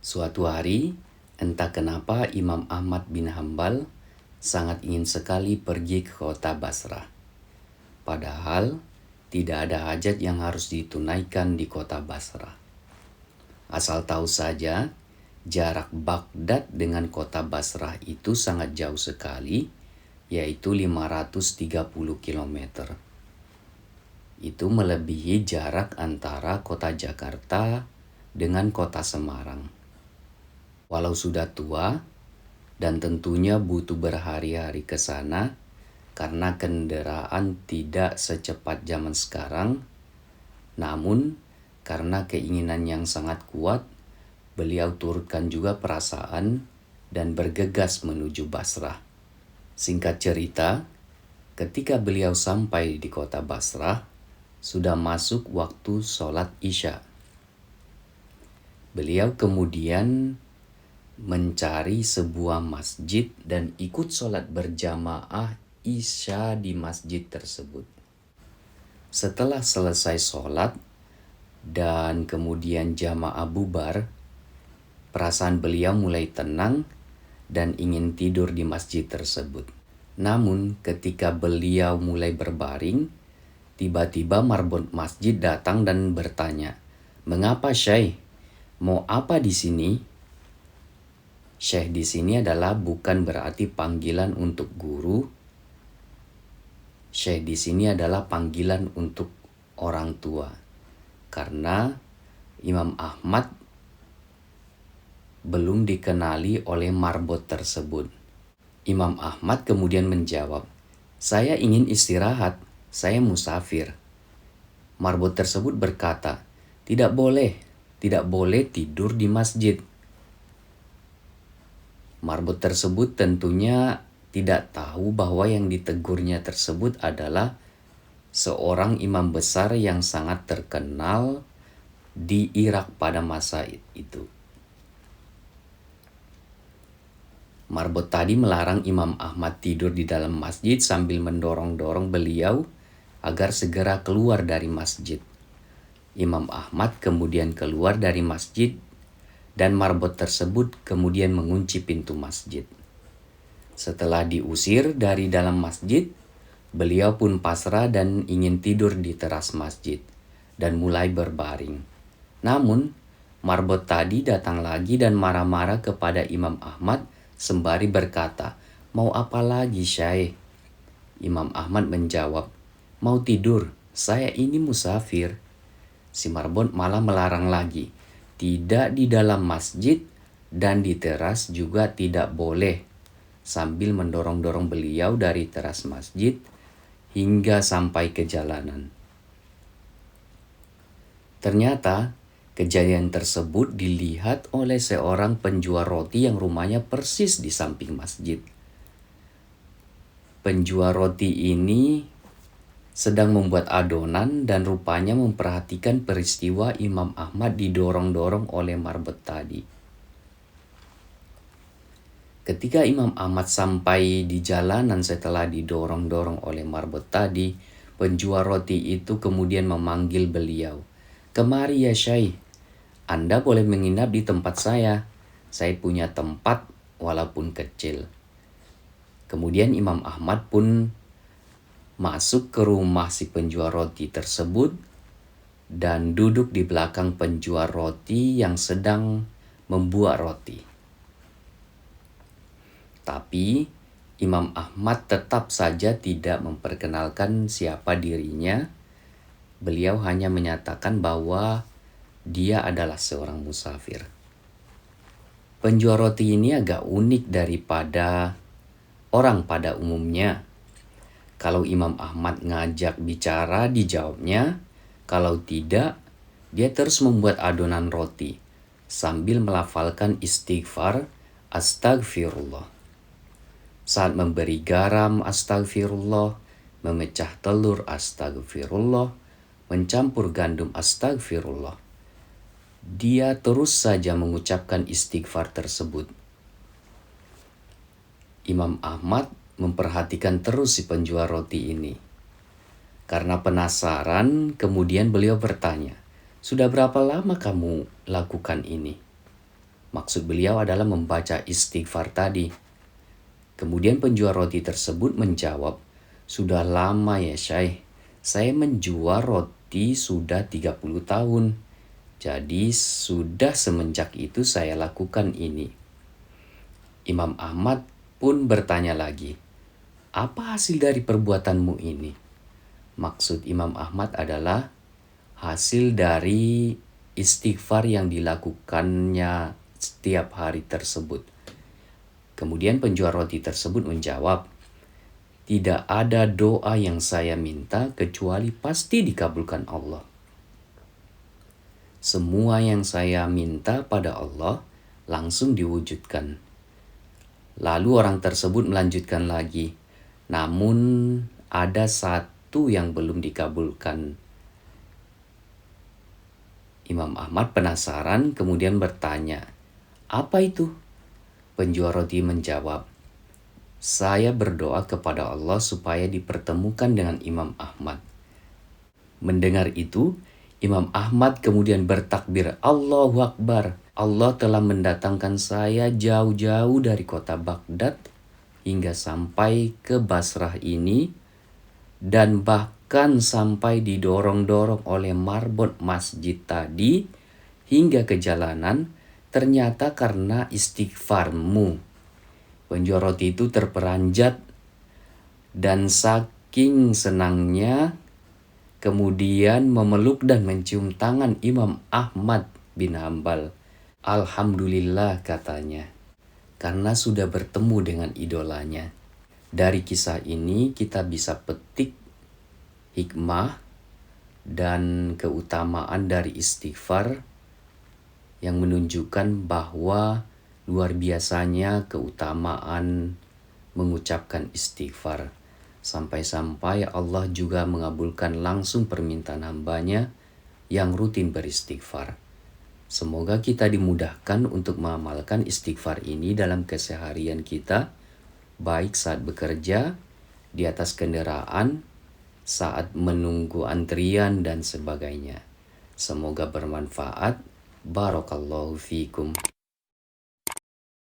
Suatu hari, entah kenapa Imam Ahmad bin Hambal sangat ingin sekali pergi ke kota Basrah. Padahal tidak ada hajat yang harus ditunaikan di kota Basrah. Asal tahu saja, jarak Baghdad dengan kota Basrah itu sangat jauh sekali, yaitu 530 km. Itu melebihi jarak antara kota Jakarta dengan kota Semarang. Walau sudah tua dan tentunya butuh berhari-hari ke sana karena kendaraan tidak secepat zaman sekarang, namun karena keinginan yang sangat kuat, beliau turutkan juga perasaan dan bergegas menuju Basrah. Singkat cerita, ketika beliau sampai di kota Basrah, sudah masuk waktu sholat Isya. Beliau kemudian mencari sebuah masjid dan ikut sholat berjamaah Isya di masjid tersebut. Setelah selesai sholat dan kemudian jamaah bubar, perasaan beliau mulai tenang dan ingin tidur di masjid tersebut. Namun ketika beliau mulai berbaring, tiba-tiba marbot masjid datang dan bertanya, "Mengapa Syekh? Mau apa di sini?" Syekh di sini adalah bukan berarti panggilan untuk guru. Syekh di sini adalah panggilan untuk orang tua. Karena Imam Ahmad belum dikenali oleh marbot tersebut. Imam Ahmad kemudian menjawab, "Saya ingin istirahat, saya musafir." Marbot tersebut berkata, tidak boleh tidur di masjid." Marbot tersebut tentunya tidak tahu bahwa yang ditegurnya tersebut adalah seorang imam besar yang sangat terkenal di Irak pada masa itu. Marbot tadi melarang Imam Ahmad tidur di dalam masjid sambil mendorong-dorong beliau agar segera keluar dari masjid. Imam Ahmad kemudian keluar dari masjid dan marbot tersebut kemudian mengunci pintu masjid. Setelah diusir dari dalam masjid, beliau pun pasrah dan ingin tidur di teras masjid dan mulai berbaring. Namun, marbot tadi datang lagi dan marah-marah kepada Imam Ahmad sembari berkata, "Mau apa lagi, Syekh?" Imam Ahmad menjawab, "Mau tidur, saya ini musafir." Si marbot malah melarang lagi, tidak di dalam masjid dan di teras juga tidak boleh, sambil mendorong-dorong beliau dari teras masjid hingga sampai ke jalanan. Ternyata kejadian tersebut dilihat oleh seorang penjual roti yang rumahnya persis di samping masjid. Penjual roti ini sedang membuat adonan dan rupanya memperhatikan peristiwa Imam Ahmad didorong-dorong oleh marbot tadi. Ketika Imam Ahmad sampai di jalanan setelah didorong-dorong oleh marbot tadi, penjual roti itu kemudian memanggil beliau, "Kemari ya Syekh, Anda boleh menginap di tempat saya. Saya punya tempat walaupun kecil." Kemudian Imam Ahmad pun masuk ke rumah si penjual roti tersebut dan duduk di belakang penjual roti yang sedang membuat roti. Tapi Imam Ahmad tetap saja tidak memperkenalkan siapa dirinya. Beliau hanya menyatakan bahwa dia adalah seorang musafir. Penjual roti ini agak unik daripada orang pada umumnya. Kalau Imam Ahmad ngajak bicara, dijawabnya. Kalau tidak, dia terus membuat adonan roti sambil melafalkan istighfar, astagfirullah. Saat memberi garam, astagfirullah, memecah telur, astagfirullah, mencampur gandum, astagfirullah. Dia terus saja mengucapkan istighfar tersebut. Imam Ahmad memperhatikan terus si penjual roti ini. Karena penasaran, kemudian beliau bertanya, "Sudah berapa lama kamu lakukan ini?" Maksud beliau adalah membaca istighfar tadi. Kemudian penjual roti tersebut menjawab, "Sudah lama ya Syekh, saya menjual roti sudah 30 tahun. Jadi sudah semenjak itu saya lakukan ini." Imam Ahmad pun bertanya lagi, "Apa hasil dari perbuatanmu ini?" Maksud Imam Ahmad adalah hasil dari istighfar yang dilakukannya setiap hari tersebut. Kemudian penjual roti tersebut menjawab, "Tidak ada doa yang saya minta kecuali pasti dikabulkan Allah. Semua yang saya minta pada Allah langsung diwujudkan." Lalu orang tersebut melanjutkan lagi, "Namun ada satu yang belum dikabulkan." Imam Ahmad penasaran kemudian bertanya, "Apa itu?" Penjual roti menjawab, "Saya berdoa kepada Allah supaya dipertemukan dengan Imam Ahmad." Mendengar itu, Imam Ahmad kemudian bertakbir, "Allahu Akbar. Allah telah mendatangkan saya jauh-jauh dari kota Baghdad hingga sampai ke Basrah ini, dan bahkan sampai didorong-dorong oleh marbot masjid tadi hingga ke jalanan, ternyata karena istighfarmu." Penjual roti itu terperanjat dan saking senangnya kemudian memeluk dan mencium tangan Imam Ahmad bin Hambal. "Alhamdulillah," katanya, karena sudah bertemu dengan idolanya. Dari kisah ini kita bisa petik hikmah dan keutamaan dari istighfar yang menunjukkan bahwa luar biasanya keutamaan mengucapkan istighfar. Sampai-sampai Allah juga mengabulkan langsung permintaan hambanya yang rutin beristighfar. Semoga kita dimudahkan untuk mengamalkan istighfar ini dalam keseharian kita, baik saat bekerja, di atas kendaraan, saat menunggu antrian, dan sebagainya. Semoga bermanfaat. Barakallahu fikum.